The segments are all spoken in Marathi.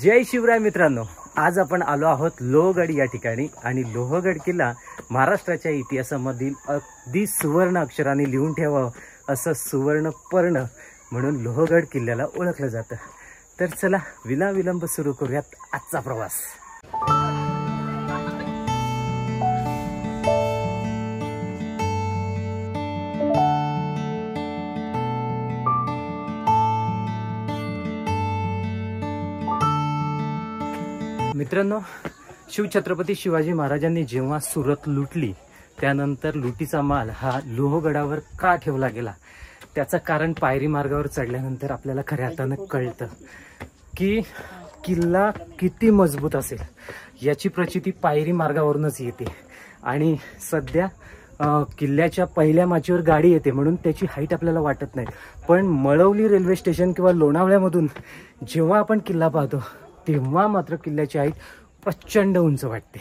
जय शिवराय मित्रांनो, आज आपण आलो आहोत लोहगड या ठिकाणी आणि लोहगड किल्ला महाराष्ट्राच्या इतिहासामधील अगदी सुवर्ण अक्षराने लिहून ठेवावं असं सुवर्ण पर्ण म्हणून लोहगड किल्ल्याला ओळखलं जातं। तर चला विना विलंब सुरू करूयात आजचा प्रवास। मित्रांनो, शिवछत्रपती शिवाजी महाराजांनी जेव्हा सुरत लुटली त्यानंतर लुटीचा माल हा लोहगडावर का ठेवला गेला त्याचं कारण पायरी मार्गावर चढल्यानंतर आपल्याला खऱ्या अर्थानं कळतं की किल्ला किती मजबूत असेल याची प्रचिती पायरी मार्गावरूनच येते। आणि सध्या किल्ल्याच्या पहिल्या माचीवर गाडी येते म्हणून त्याची हाईट आपल्याला वाटत नाही, पण मळवली रेल्वे स्टेशन किंवा लोणावळ्यामधून जेव्हा आपण किल्ला पाहतो तेव्हा मात्र किल्ल्याची हाईट प्रचंड उंच वाटते।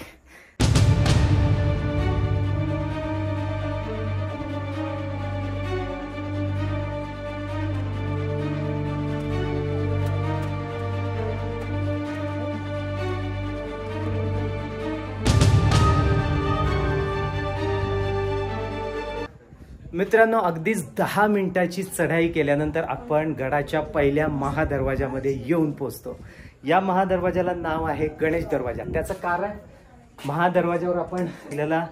मित्रांनो, अगदीच 10 मिनिटाची चढाई केल्यानंतर आपण गडाच्या पहिल्या महादरवाजामध्ये येऊन पोहोचतो। या महादरवाजाला नाव आहे गणेश दरवाजा। त्याचं कारण महादरवाजावर आपण आपल्याला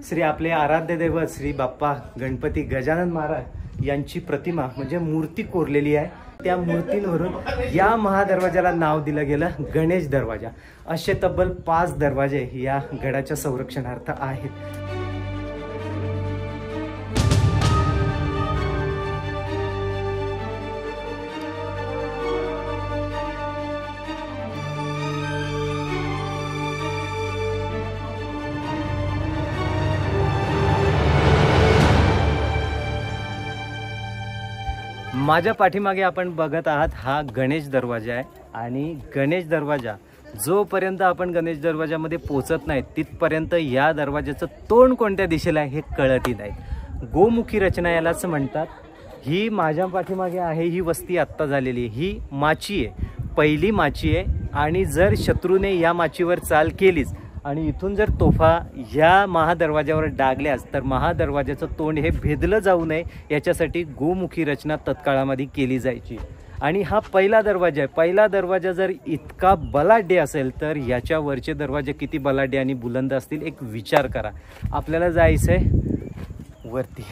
श्री आपले आराध्य दैवत श्री बाप्पा गणपती गजानन महाराज यांची प्रतिमा म्हणजे मूर्ती कोरलेली आहे। त्या मूर्तींवरून या महादरवाजाला नाव दिलं गेलं गणेश दरवाजा। असे तब्बल 5 दरवाजे या गडाच्या संरक्षणार्थ आहेत। माझ्या पाठीमागे आपण बघत आहात हा गणेश दरवाजा आहे आणि गणेश दरवाजा जोपर्यंत आपण गणेश दरवाजामध्ये पोहोचत नाही तिथपर्यंत या दरवाजाचं तोंड कोणत्या दिशेला आहे हे कळतही नाही। गोमुखी रचना यालाच म्हणतात। ही माझ्या पाठीमागे आहे ही वस्ती आत्ता झालेली आहे, ही माची आहे, पहिली माची आहे। आणि जर शत्रूने या माचीवर चाल केलीच आणि इथून जर तोफा या महादरवाजावर डागल्यास तर महादरवाजाचं तोंड हे भेदलं जाऊ नये याच्यासाठी गोमुखी रचना तत्काळामध्ये केली जायची। आणि हा पहिला दरवाजा आहे। पहिला दरवाजा जर इतका बलाढ्य असेल तर याच्यावरचे दरवाजे किती बलाढ्य आणि बुलंद असतील एक विचार करा। आपल्याला जायचं आहे वरती।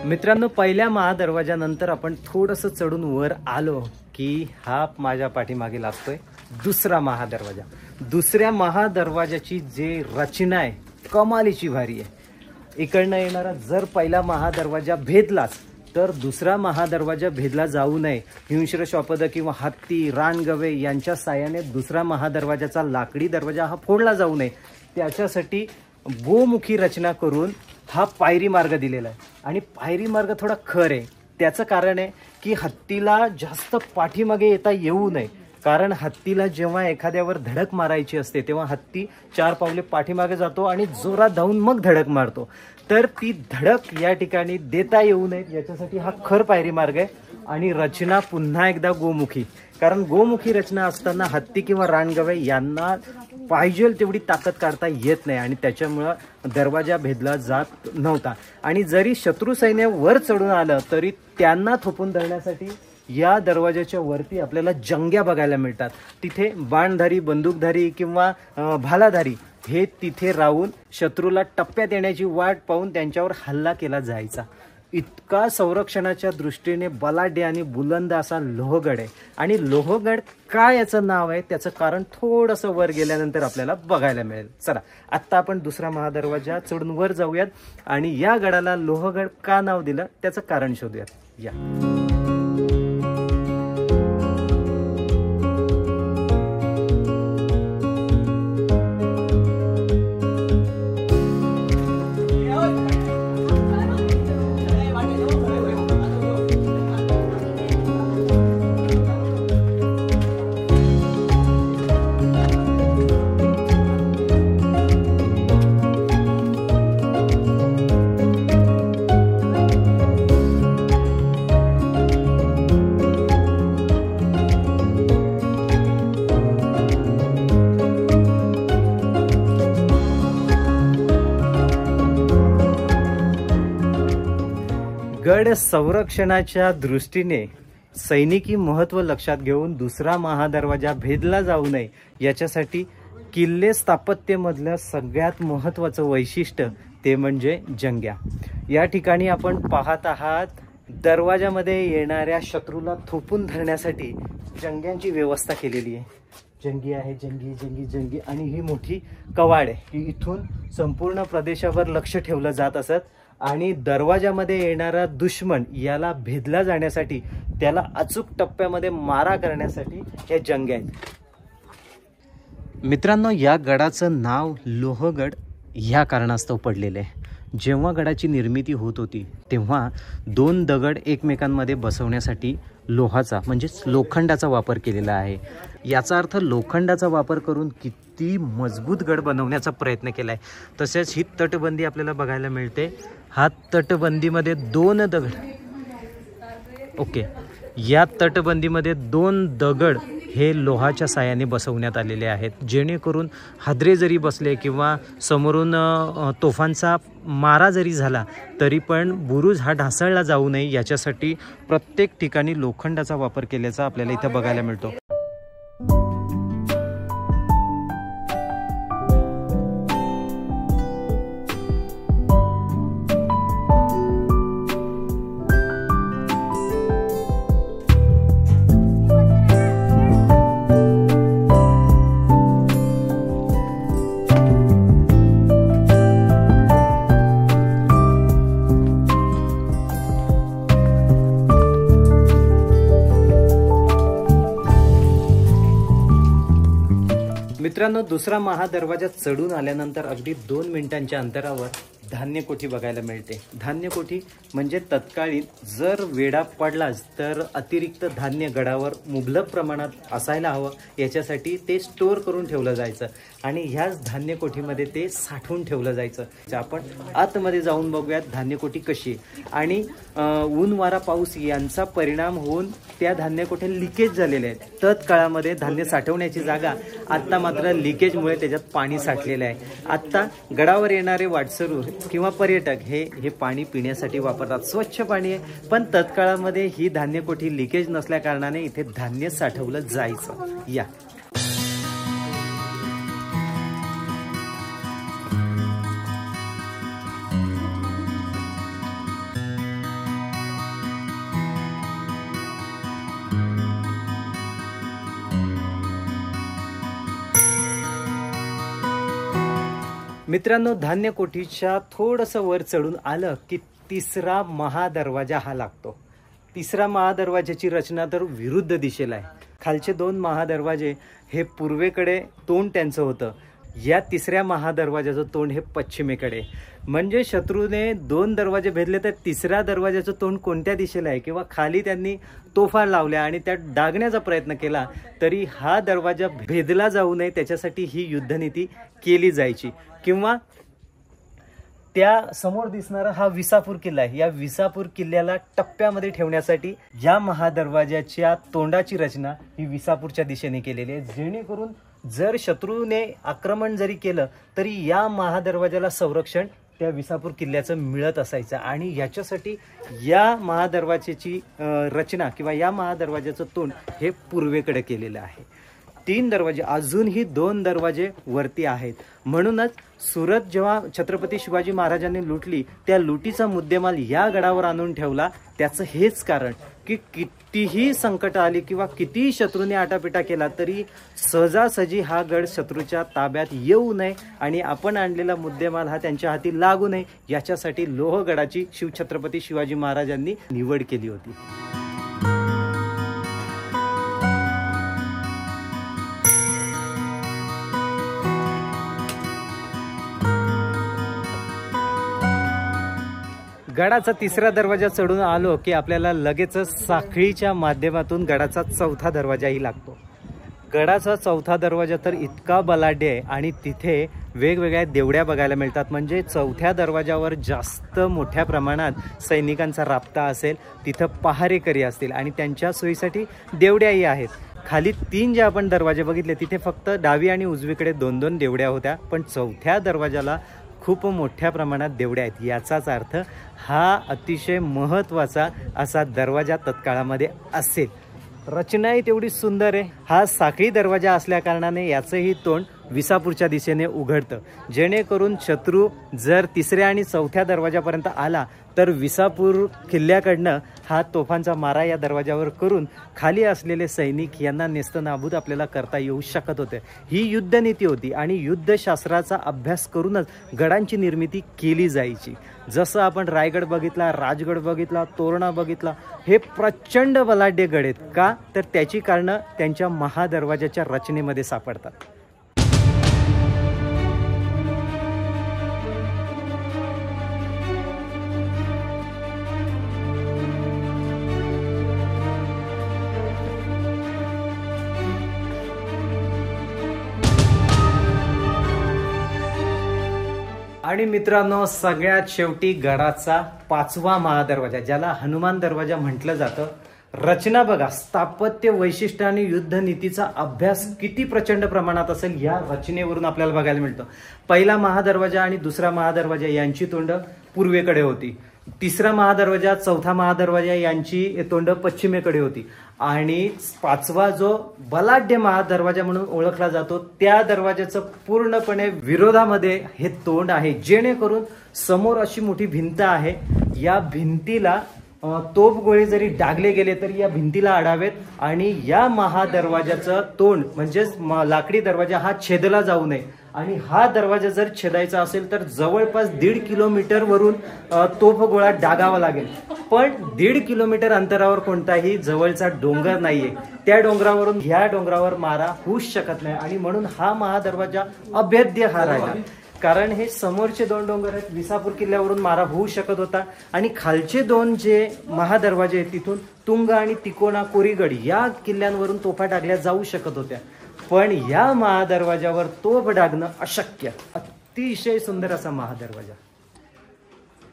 मित्रांनो, पहिल्या महादरवाजानंतर आपण थोडंसं चढून वर आलो की हा माझ्या पाठीमागे लागतोय दुसरा महादरवाजा। दुसऱ्या महादरवाजाची जे रचना आहे कमालीची भारी आहे। इकडनं येणारा जर पहिला महादरवाजा भेदलाच तर दुसरा महादरवाजा भेदला जाऊ नये हिंस्र श्वापद किंवा हत्ती रानगवे यांच्या साहाय्याने दुसरा महादरवाजाचा लाकडी दरवाजा हा फोडला जाऊ नये त्याच्यासाठी गोमुखी रचना करून हा पायरी मार्ग दिलेला आहे। आणि पायरी मार्ग थोडा खर आहे, त्याचं कारण आहे की हत्तीला जास्त पाठीमागे येता येऊ नये, कारण हत्तीला जेव्हा एखाद्यावर धडक मारायची असते तेव्हा हत्ती 4 पावले पाठीमागे जातो आणि जोरात धावून मग धडक मारतो। तर ती धडक या ठिकाणी देता येऊ नये याच्यासाठी हा खर पायरी मार्ग आहे। आणि रचना पुन्हा एकदा गोमुखी, कारण गोमुखी रचना असताना हत्ती किंवा रानगवे यांना पाहिजे तेवढी ताकद काढता येत नाही आणि त्याच्यामुळं दरवाजा भेदला जात नव्हता। आणि जरी शत्रू सैन्य वर चढून आलं तरी त्यांना थोपून धरण्यासाठी या दरवाजाच्या वरती आपल्याला जंग्या बघायला मिळतात। तिथे बाणधारी बंदूकधारी किंवा भालाधारी हे तिथे राहून शत्रूला टप्प्यात येण्याची वाट पाहून त्यांच्यावर हल्ला केला जायचा। इतका संरक्षणाच्या दृष्टीने बलाढ्य आणि बुलंद असा लोहगड आहे। आणि लोहगड काय याचं नाव आहे त्याचं कारण थोडंसं वर गेल्यानंतर आपल्याला बघायला मिळेल। चला आत्ता आपण दुसरा महादरवाजा चढून वर जाऊयात आणि या गडाला लोहगड का नाव दिलं त्याचं कारण शोधूयात। या गड संरक्षणाच्या दृष्टीने सैनिकी महत्त्व लक्षात घेऊन दुसरा महादरवाजा भेदला जाऊ नये याच्यासाठी किल्ले स्थापत्यमधलं सगळ्यात महत्त्वाचं वैशिष्ट्य ते म्हणजे जंग्या. या ठिकाणी आपण पाहत आहात दरवाजामध्ये येणाऱ्या शत्रूला थोपून धरण्यासाठी जंग्यांची व्यवस्था केलेली आहे. जंगी आहे, जंगी जंगी जंगी आणि ही मोठी कवाड आहे की इथून संपूर्ण प्रदेशावर लक्ष ठेवलं जात असत आणि दरवाजामध्ये येणारा दुश्मन याला भेदला जाण्यासाठी त्याला अचूक टप्प्यामध्ये मारा करण्यासाठी हे जंगे आहेत. मित्रांनो, या गडाचं नाव लोहगड ह्या कारणास्तव पडलेलं आहे. जेव्हा गडाची निर्मिती होत होती तेव्हा 2 दगड एकमेकांमध्ये बसवण्यासाठी लोहाचा म्हणजेच लोखंडाचा वापर केलेला आहे. याचा अर्थ लोखंडाचा वापर करून किती मजबूत गड बनवण्याचा प्रयत्न केला आहे. तसेच ही तटबंदी आपल्याला बघायला मिळते. हा तटबंदीमध्ये 2 दगड या तटबंदीमध्ये 2 दगड हे लोहाच्या साहाय्याने बसवण्यात आलेले आहेत, जेणेकरून हादरे जरी बसले किंवा समोरून तोफांचा मारा जरी झाला तरी पण बुरुज हा ढासळला जाऊ नये याच्यासाठी प्रत्येक ठिकाणी लोखंडाचा वापर केल्याचा आपल्याला इथं बघायला मिळतो. मित्रांनो, दुसरा महादरवाजा चढून आल्यानंतर अगदी 2 मिनिटांच्या अंतरावर धान्य कोठी बघायला मिळते. धान्य कोठी म्हणजे तत्कालीन जर वेढा पडलाच तर अतिरिक्त धान्य गडावर मुबलक प्रमाणात असायला हवं याच्यासाठी ते स्टोअर करून ठेवलं जायचं आणि ह्याच धान्य कोठीमध्ये ते साठवून ठेवलं जायचं. आपण आतमध्ये जाऊन बघूयात धान्य कोठी कशी आणि ऊन वारा पाऊस यांचा परिणाम होऊन त्या धान्य कोठे लिकेज झालेले आहेत. तत्काळामध्ये धान्य साठवण्याची जागा आत्ता मात्र लिकेजमुळे त्याच्यात पाणी साठलेलं आहे. आत्ता गडावर येणारे वाटसरू किंवा पर्यटक हे पाणी पिण्यासाठी वापरतात. स्वच्छ पाणी आहे, पण तत्काळामध्ये ही धान्य कोठी लिकेज नसल्या कारणाने इथे धान्य साठवलं जायचं. या मित्रांनो, धान्य कोठीच्या थोडंसं वर चढून आलं की तिसरा महादरवाजा हा लागतो. तिसरा महादरवाजाची रचना तर विरुद्ध दिशेला आहे. खालचे 2 महादरवाजे हे पूर्वेकडे तोंड त्यांचं होतं. या तिसऱ्या महादरवाजाचं तोंड हे पश्चिमेकडे. म्हणजे शत्रूने 2 दरवाजे भेदले तर तिसऱ्या दरवाजाचं तोंड कोणत्या दिशेला आहे किंवा खाली त्यांनी तोफा लावल्या आणि त्यात डागण्याचा प्रयत्न केला तरी हा दरवाजा भेदला जाऊ नये त्याच्यासाठी ही युद्धनीती केली जायची. किंवा त्या समोर दिसणारा हा विसापूर किल्ला आहे. या विसापूर किल्ल्याला टप्प्यामध्ये ठेवण्यासाठी या महादरवाजाच्या तोंडाची रचना ही विसापूरच्या दिशेने केलेली आहे, जेणेकरून जर शत्रूने आक्रमण जरी केलं तरी या महादरवाजाला संरक्षण त्या विसापूर किल्ल्याचं मिळत असायचं. आणि याच्यासाठी या महादरवाजाची रचना किंवा या महादरवाजाचं तोंड हे पूर्वेकडे केलेलं आहे. 3 दरवाजे, अजूनही 2 दरवाजे वरती आहेत. म्हणूनच सुरत जेव्हा छत्रपती शिवाजी महाराजांनी लुटली त्या लुटीचा मुद्देमाल या गडावर आणून ठेवला. त्याचं हेच कारण की कितीही संकट आली किंवा कितीही शत्रूने आटापिटा केला तरी सहजासहजी हा गड शत्रूच्या ताब्यात येऊ नये आणि आपण आणलेला मुद्देमाल हा त्यांच्या हाती लागू नये याच्यासाठी लोहगडाची शिवछत्रपती शिवाजी महाराजांनी निवड केली होती. गडाचा तिसरा दरवाजा चढून आलो की आपल्याला लगेचच साखळीच्या माध्यमातून गडाचा 4था दरवाजाही लागतो. गडाचा 4था दरवाजा तर इतका बलाढ्य आहे आणि तिथे वेगवेगळ्या देवड्या बघायला मिळतात. म्हणजे 4थ्या दरवाजावर जास्त मोठ्या प्रमाणात सैनिकांचा राबता असेल, तिथं पहारेकरी असतील आणि त्यांच्या सोयीसाठी देवड्याही आहेत. खाली 3 जे आपण दरवाजे बघितले तिथे फक्त डावी आणि उजवीकडे 2-2 देवड्या होत्या, पण 4थ्या दरवाजाला खूप मोठ्या प्रमाणात देवड्या आहेत, याचाच अर्थ हा अतिशय महत्त्वाचा असा दरवाजा तत्काळामध्ये असेल। रचनाही तेवढी सुंदर आहे। हा साखळी दरवाजा असल्या कारणाने याचंही तोंड विसापूरच्या दिशेने उघडतं, जेणेकरून शत्रू जर तिसऱ्या आणि चौथ्या दरवाजापर्यंत आला तर विसापूर किल्ल्याकडनं हा तोफांचा मारा या दरवाजावर करून खाली असलेले सैनिक यांना नेस्तनाबूत आपल्याला करता येऊ शकत होते। ही युद्धनीती होती आणि युद्धशास्त्राचा अभ्यास करूनच गडांची निर्मिती केली जायची। जसं आपण रायगड बघितला, राजगड बघितला, तोरणा बघितला, हे प्रचंड बलाढ्य गड आहेत का, तर त्याची कारणं त्यांच्या महादरवाजाच्या रचनेमध्ये सापडतात। आणि मित्रांनो, सगळ्यात शेवटी गडाचा 5वा महादरवाजा, ज्याला हनुमान दरवाजा म्हटलं जातं। रचना बघा, स्थापत्य वैशिष्ट्य आणि युद्धनीतीचा अभ्यास किती प्रचंड प्रमाणात असेल या रचनेवरून आपल्याला बघायला मिळतं। पहिला महादरवाजा आणि दुसरा महादरवाजा यांची तोंड पूर्वेकडे होती, तिसरा महादरवाजा, चौथा महादरवाजा यांची तोंड पश्चिमेकडे होती, आणि 5वा जो बलाढ्य महादरवाजा म्हणून ओळखला जातो त्या दरवाजाचं पूर्णपणे विरोधामध्ये हे तोंड आहे, जेणेकरून समोर अशी मोठी भिंत आहे, या भिंतीला तोफगोळे जरी डागले गेले तरी या भिंतीला अडावेत आणि या महादरवाजाचं तोंड म्हणजेच लाकडी दरवाजा हा छेदला जाऊ नये। आणि हा दरवाजा जर छेदायचा असेल तर जवळपास 1.5 किलोमीटर वरून तोफगोळा डागावा लागेल, पण 1.5 किलोमीटर अंतरावर कोणताही जवळचा डोंगर नाहीये, त्या डोंगरावरून ह्या डोंगरावर मारा होऊच शकत नाही, आणि म्हणून हा महादरवाजा अभेद्य हा राहिला। कारण हे समोरचे 2 डोंगर आहेत, विसापूर किल्ल्यावरून मारा होऊ शकत होता, आणि खालचे 2 जे महादरवाजे आहेत तिथून तुंग आणि तिकोना कोरीगड या किल्ल्यांवरून तोफा टाकल्या जाऊ शकत होत्या, पण या महादरवाजावर तोफ डागणं अशक्य। अतिशय सुंदर असा महादरवाजा।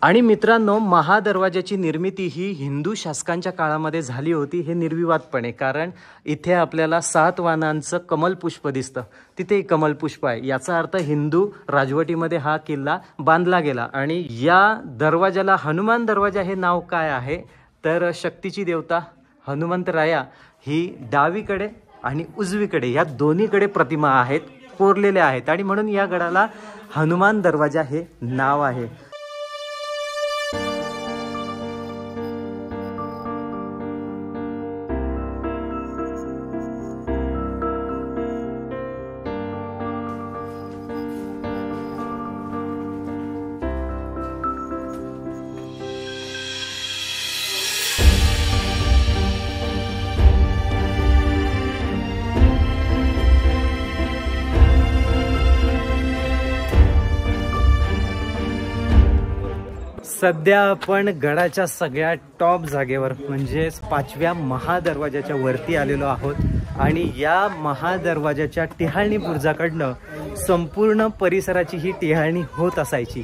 आणि मित्रांनो, महादरवाजाची निर्मिती ही हिंदू शासकांच्या काळामध्ये झाली होती, हे निर्विवादपणे, कारण इथे आपल्याला 7 वाणांचं कमलपुष्प दिसतं, तिथे कमलपुष्प आहे, याचा अर्थ हिंदू राजवटीमध्ये हा किल्ला बांधला गेला। आणि या दरवाजाला हनुमान दरवाजा हे नाव काय आहे, तर शक्तीची देवता हनुमंतराया ही डावीकडे आणि उजवीकडे या दोन्हीकडे प्रतिमा आहेत, कोरलेल्या आहेत, आणि म्हणून या गडाला हनुमान दरवाजा हे नाव आहे। सध्या आपण गडाच्या सगळ्या टॉप जागेवर म्हणजेच 5व्या महादरवाजाच्या वरती आलेलो आहोत, आणि या महादरवाजाच्या टिहाळणी बुरुजाकडनं संपूर्ण परिसराची ही टिहाळणी होत असायची।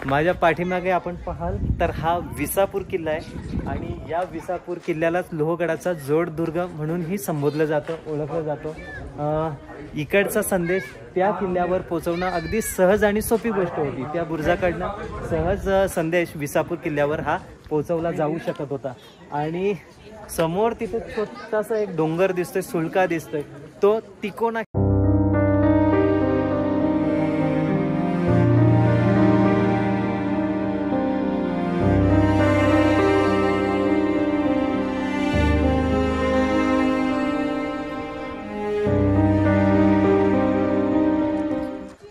माझ्या पाठीमागे आपण पाहाल तर हा विसापूर किल्ला आहे, आणि या विसापूर किल्ल्यालाच लोहगडाचा जोडदुर्ग म्हणूनही संबोधलं जातं, ओळखलं जातं। इकडचा संदेश त्या किल्ल्यावर पोहोचवणं अगदी सहज आणि सोपी गोष्ट होती, त्या बुरुजाकडनं सहज संदेश विसापूर किल्ल्यावर हा पोहोचवला जाऊ शकत होता। आणि समोर तिथे छोटासा एक डोंगर दिसतोय, सुळका दिसतोय, तो तिकोना।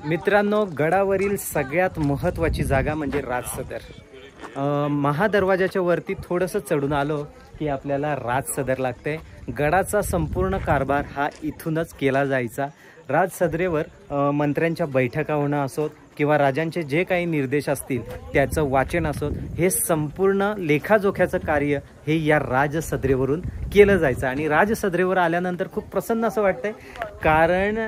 मित्रांनो, गडावरील सगळ्यात महत्त्वाची जागा म्हणजे राजसदर। महादरवाजाच्या वरती थोडंसं चढून आलो की आपल्याला राजसदर लागते। गडाचा संपूर्ण कारभार हा इथूनच केला जायचा। राजसदरेवर मंत्र्यांच्या बैठका होणं असोत किंवा राजांचे जे काही निर्देश असतील त्याचं वाचन असोत, हे संपूर्ण लेखाजोख्याचं कार्य हे या राजसदरेवरून केलं जायचं। आणि राजसदरेवर आल्यानंतर खूप प्रसन्न असं वाटतंय, कारण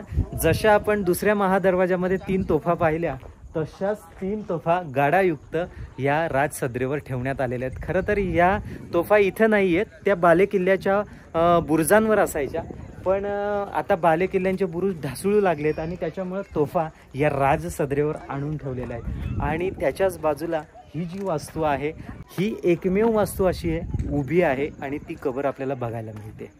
जशा आपण दुसऱ्या महादरवाजामध्ये 3 तोफा पाहिल्या तशाच 3 तोफा गाडायुक्त या राजसदरेवर ठेवण्यात आलेल्या आहेत। खरं तर या तोफा इथं नाही आहेत, त्या बालेकिल्ल्याच्या बुरुजांवर असायच्या, पण आता बालेकिल्ल्यांचे बुरुज ढासळू लागलेत आणि त्याच्यामुळे तोफा या राजसदरेवर आणून ठेवलेल्या आहेत. आणि त्याच्याच बाजूला ही जी वास्तू आहे ही एकमेव वास्तू अशी आहे उभी आहे आणि ती कबर आपल्याला बघायला मिळते.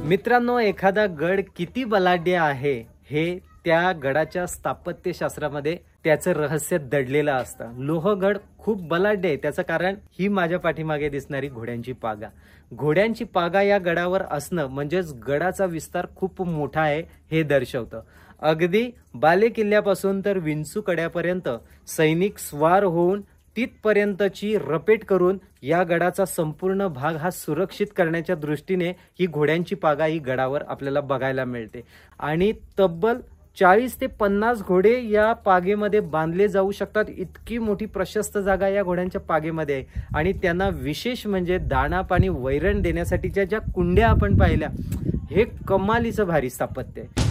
मित्रांनो, एखादा गड किती बलाढ्य आहे हे त्या गडाच्या स्थापत्यशास्त्रामध्ये त्याचं रहस्य दडलेलं असतं. लोहगड खूप बलाढ्य आहे, त्याचं कारण ही माझ्या पाठीमागे दिसणारी घोड्यांची पागा. घोड्यांची पागा या गडावर असणं म्हणजेच गडाचा विस्तार खूप मोठा आहे हे दर्शवतं. अगदी बालेकिल्ल्यापासून तर विंचू कड्यापर्यंत सैनिक स्वार होऊन तिथपर्यंतची रपेट करून या गडाचा संपूर्ण भाग हा सुरक्षित करण्याच्या दृष्टीने ही घोड्यांची पागा ही गडावर आपल्याला बघायला मिळते. आणि तब्बल 40 ते 50 घोडे या पागेमध्ये बांधले जाऊ शकतात. इतकी मोठी प्रशस्त जागा या घोड्यांच्या पागेमध्ये आहे. आणि त्यांना विशेष म्हणजे दाणा पाणी वैरण देण्यासाठीच्या ज्या कुंड्या आपण पाहिल्या, हे कमालीचं भारी स्थापत्य आहे.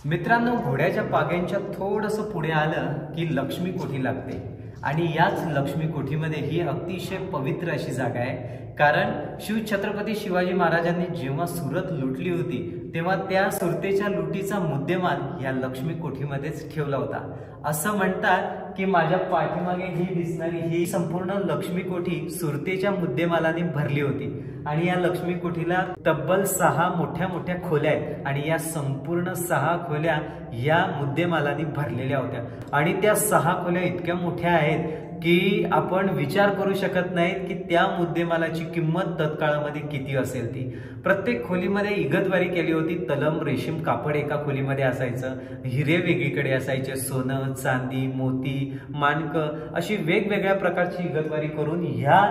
मित्रांनो, घोड्याच्या पाग्यांच्या थोडंसं पुढे आलं की लक्ष्मी कोठी लागते. आणि याच लक्ष्मी कोठीमध्ये ही अतिशय पवित्र अशी जागा आहे. कारण छत्रपती शिवाजी महाराजांनी जेव्हा सुरत लुटली होती तेव्हा त्या सुरतेच्या लुटीचा मुद्देमाल या लक्ष्मी कोठीमध्येच ठेवला होता. असं म्हणतात की माझ्या पाठीमागे ही दिसणारी ही संपूर्ण लक्ष्मी कोठी सुरतेच्या मुद्देमालाने भरली होती. आणि या लक्ष्मी कोठीला तब्बल 6 मोठ्या मोठ्या खोल्या आहेत. आणि या संपूर्ण 6 खोल्या या मुद्देमालाने भरलेल्या होत्या. आणि त्या 6 खोल्या इतक्या मोठ्या आहेत की आपण विचार करू शकत नाहीत की त्या मुद्देमालाची किंमत तत्काळामध्ये किती असेल ती. प्रत्येक खोलीमध्ये इगतवारी केली होती. तलम रेशीम कापड एका खोलीमध्ये असायचं, हिरे वेगळीकडे असायचे, सोनं, चांदी, मोती, माणकं अशी वेगवेगळ्या प्रकारची इगतवारी करून ह्या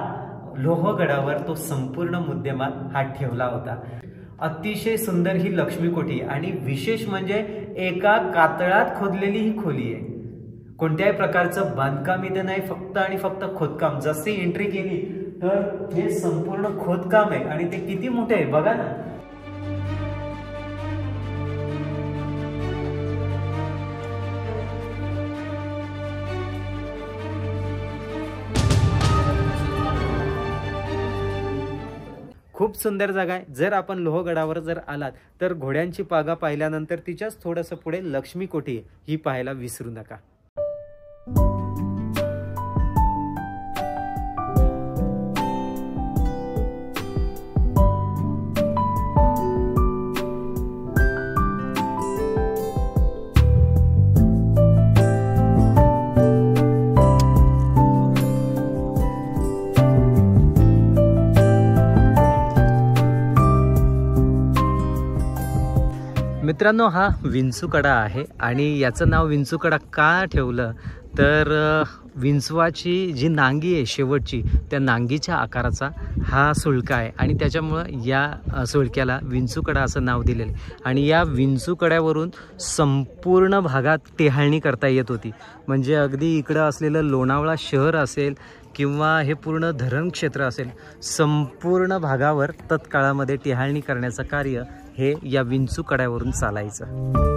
लोहगडावर तो संपूर्ण मुद्देमाल हा ठेवला होता. अतिशय सुंदर ही लक्ष्मी कोठी. आणि विशेष म्हणजे एका कातळात खोदलेली ही खोली आहे. कोणत्याही प्रकारचं बांधकाम इथे नाही, फक्त आणि फक्त खोदकाम. जशी एंट्री केली तर हे संपूर्ण खोदकाम आहे. आणि ते किती मोठे आहे बघा ना. खूप सुंदर जागा आहे. जर आपण लोहगडावर जर आलात तर घोड्यांची पागा पाहिल्यानंतर तिच्याच थोडंसं पुढे लक्ष्मी कोठी ही पाहायला विसरू नका. मित्रांनो, हा विंचूकडा आहे. आणि याचं नाव विंचूकडा का ठेवलं तर विंचवाची जी नांगी आहे शेवटची, त्या नांगीच्या आकाराचा हा सुळका आहे. आणि त्याच्यामुळं या सुळक्याला विंचूकडा असं नाव दिलेलं आहे. आणि या विंचूकड्यावरून संपूर्ण भागात टेहाळणी करता येत होती. म्हणजे अगदी इकडं असलेलं लोणावळा शहर असेल किंवा हे पूर्ण धरण क्षेत्र असेल, संपूर्ण भागावर तत्काळामध्ये टेहाळणी करण्याचं कार्य हे या विंचूकड्यावरून चालायचं.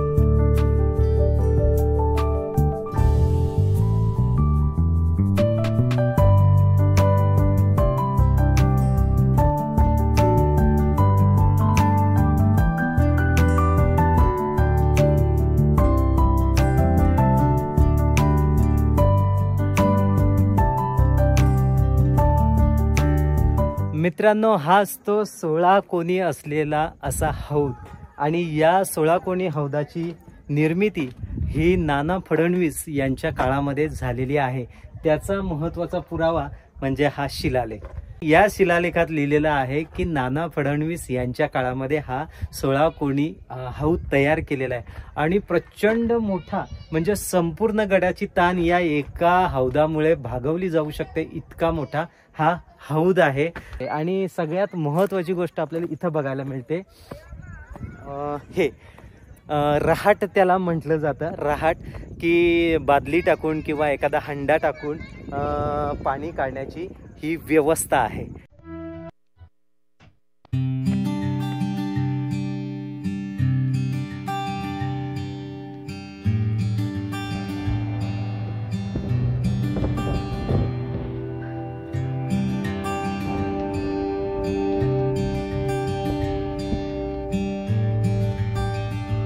मित्रांनो, हाच तो 16 कोणी असलेला असा हौद आणि या 16 कोणी हौदाची निर्मिती ही नाना फडणवीस यांच्या काळामध्ये झालेली आहे। त्याचा महत्त्वाचा पुरावा म्हणजे हा शिलालेख। या शिलालेखात लिहिलेलं आहे की नाना फडणवीस यांच्या काळामध्ये हा 16 कोणी हौद तयार केलेला आहे आणि प्रचंड मोठा म्हणजे संपूर्ण गडाची ताण या एका हौदामुळे भागवली जाऊ शकते, इतका मोठा हा हौद आहे। आणि सगळ्यात महत्त्वाची गोष्ट आपल्याला इथं बघायला मिळते, हे रहाट त्याला म्हटलं जातं। रहाट की बादली टाकून किंवा एखादा हंडा टाकून पाणी काढण्याची ही व्यवस्था आहे।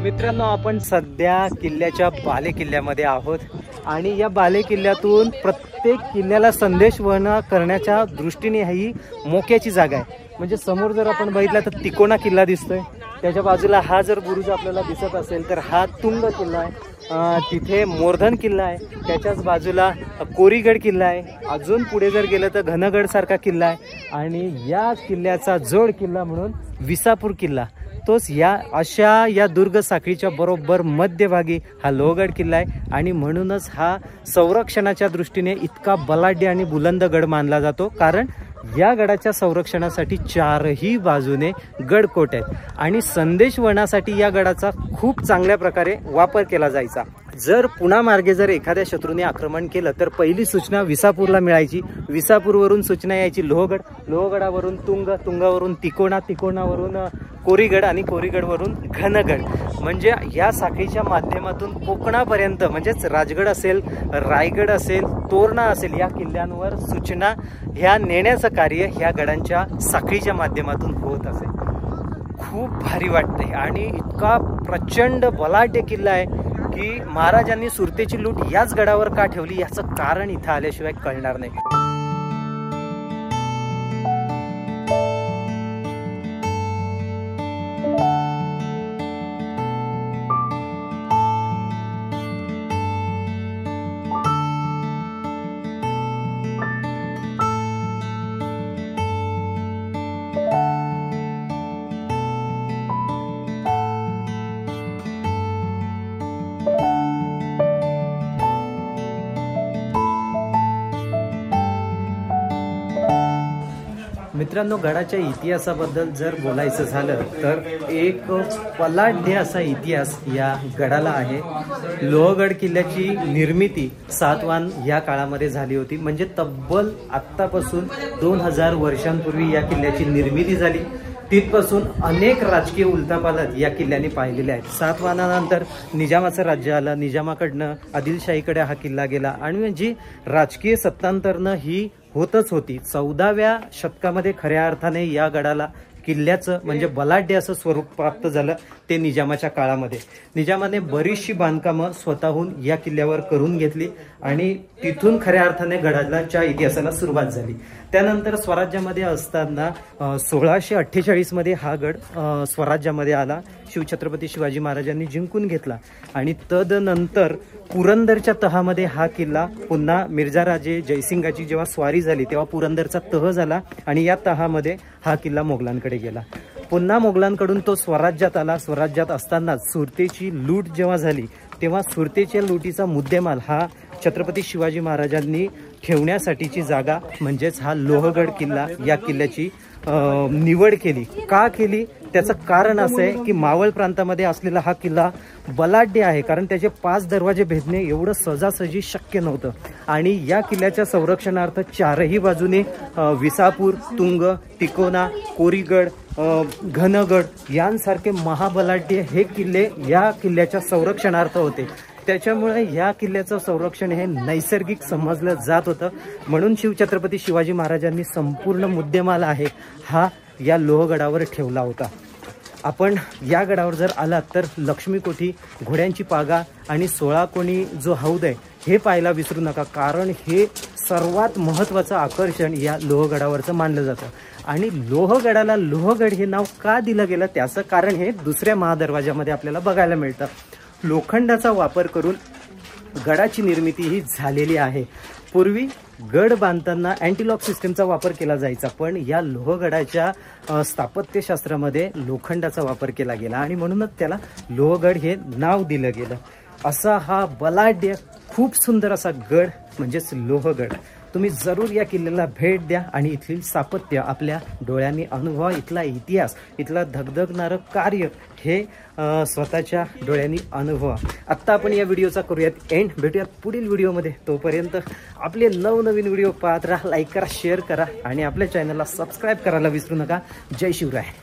मित्रांनो, आपण सध्या किल्ल्याच्या बाले किल्ल्यामध्ये आहोत आणि या बाले किल्ल्यातून प्रत्येक किल्ल्याला संदेशवहन करण्याच्या दृष्टीने ही मोक्याची जागा आहे। म्हणजे समोर जर आपण बघितलं तर तिकोना किल्ला दिसतोय, त्याच्या बाजूला हा जर बुरुज आपल्याला दिसत असेल तर हा तुंग किल्ला आहे, तिथे मोरधन किल्ला आहे, त्याच्याच बाजूला कोरीगड किल्ला आहे, अजून पुढे जर गेलं तर घनगड सारखा किल्ला आहे आणि या किल्ल्याचा जोड किल्ला म्हणून विसापूर किल्ला, तोच या दुर्ग साखळीच्या बरोबर मध्यभागी हा लोहगड किल्ला आहे आणि म्हणूनच हा संरक्षणाच्या दृष्टीने इतका बलाढ्य आणि बुलंद गड मानला जातो, कारण या गडाच्या संरक्षणासाठी चारही बाजूने गडकोट आहेत आणि संदेशवहनासाठी या गडाचा खूप चांगल्या प्रकारे वापर केला जायचा। जर पुणा मार्गे जर एखाद्या शत्रूने आक्रमण केलं तर पहिली सूचना विसापूरला मिळायची, विसापूरवरून सूचना यायची लोहगड, लोहगडावरून तुंग, तुंगावरून तिकोना, तिकोनावरून कोरीगड आणि कोरीगडवरून घनगड। म्हणजे या साखळीच्या माध्यमातून कोकणापर्यंत म्हणजेच राजगड असेल, रायगड असेल, तोरणा असेल या किल्ल्यांवर सूचना ह्या नेण्याचं कार्य ह्या गडांच्या साखळीच्या माध्यमातून होत असे। खूप भारी वाटते आणि इतका प्रचंड बलाढ्य किल्ला आहे की महाराजांनी सुरतेची लूट याच गडावर का ठेवली याचं कारण इथं आल्याशिवाय कळणार नाही। मित्रांनो, गडाच्या इतिहासाबद्दल जर बोलायचं झालं तर एक बलाढ्य असा इतिहास या गडाला आहे। लोहगड किल्ल्याची निर्मिती सातवाहन या काळामध्ये झाली होती, म्हणजे तब्बल आत्तापासून 2000 वर्षांपूर्वी या किल्ल्याची निर्मिती झाली। तिथपासून अनेक राजकीय उलथापालथ या किल्ल्याने पाहिलेले आहेत। सातवाहनानंतर निजामाचं राज्य आलं, निजामाकडनं आदिलशाहीकडे हा किल्ला गेला आणि जी राजकीय सत्तांतरणं ही होतच होती। 14व्या शतकामध्ये खऱ्या अर्थाने या गडाला किल्ल्याचं म्हणजे बलाढ्य असं स्वरूप प्राप्त झालं ते निजामाच्या काळामध्ये। निजामाने बरीचशी बांधकामं स्वतःहून या किल्ल्यावर करून घेतली आणि तिथून खऱ्या अर्थाने गडाच्या इतिहासाला सुरुवात झाली। त्यानंतर स्वराज्यामध्ये असताना 1648 मध्ये हा गड स्वराज्यामध्ये आला, शिवछत्रपती शिवाजी महाराजांनी जिंकून घेतला आणि तदनंतर पुरंदरच्या तहामध्ये हा किल्ला पुन्हा मिर्झाराजे जयसिंगाची जेव्हा स्वारी झाली तेव्हा पुरंदरचा तह झाला आणि या तहामध्ये हा किल्ला मोगलांकडे गेला। पुन्हा मोगलांकडून तो स्वराज्यात आला। स्वराज्यात असताना सुरतेची लूट जेव्हा झाली तेव्हा सुरतेच्या लुटीचा मुद्देमाल हा छत्रपती शिवाजी महाराजांनी ठेवण्यासाठीची जागा म्हणजेच हा लोहगड किल्ला या किल्ल्याची निवड केली। का केली त्याचं कारण असं आहे की मावळ प्रांतामध्ये असलेला हा किल्ला बलाढ्य आहे, कारण त्याचे 5 दरवाजे भेदणे एवढं सहजासहजी शक्य नव्हतं आणि या किल्ल्याच्या संरक्षणार्थ चारही बाजूने विसापूर, तुंग, तिकोना, कोरीगड, घनगड यांसारखे महाबलाढ्य हे किल्ले या किल्ल्याच्या संरक्षणार्थ होते। त्याच्यामुळे या किल्ल्याचं संरक्षण हे नैसर्गिक समजलं जात होतं, म्हणून शिवछत्रपती शिवाजी महाराजांनी संपूर्ण मुद्देमाल आहे हा या लोहगडावर ठेवला होता। आपण या गडावर जर आलात तर लक्ष्मी कोठी, घोड्यांची पागा आणि 16 कोणी जो हौद आहे हे पाहायला विसरू नका, कारण हे सर्वात महत्त्वाचं आकर्षण या लोहगडावरचं मानलं जातं. आणि लोहगडाला लोहगड हे नाव का दिलं गेलं त्याचं कारण हे दुसऱ्या महादरवाजामध्ये आपल्याला बघायला मिळतं. लोखंडाचा वापर करून गडाची निर्मिती ही झालेली आहे. पूर्वी गड बांधताना अँटीलॉक सिस्टमचा वापर केला जायचा, पण या लोहगडाच्या स्थापत्यशास्त्रामध्ये लोखंडाचा वापर केला गेला आणि म्हणूनच त्याला लोहगड हे नाव दिलं गेलं. असा हा बलाढ्य खूप सुंदर असा गड म्हणजेच लोहगड. तुम्ही जरूर या किल्ल्याला भेट द्या आणि इथली स्थापत्य आपल्या डोळ्यांनी अनुभवा. इथला इतिहास, इथला धगधगणारं कार्य हे स्वतःच्या डोळ्यांनी अनुभवा. आत्ता आपण या व्हिडिओचा करूयात एंड. भेटूयात पुढील व्हिडिओमध्ये. तोपर्यंत आपले नवनवीन व्हिडिओ पाहत राहा, लाईक करा, शेअर करा आणि आपल्या चॅनलला सबस्क्राईब करायला विसरू नका. जय शिवराय.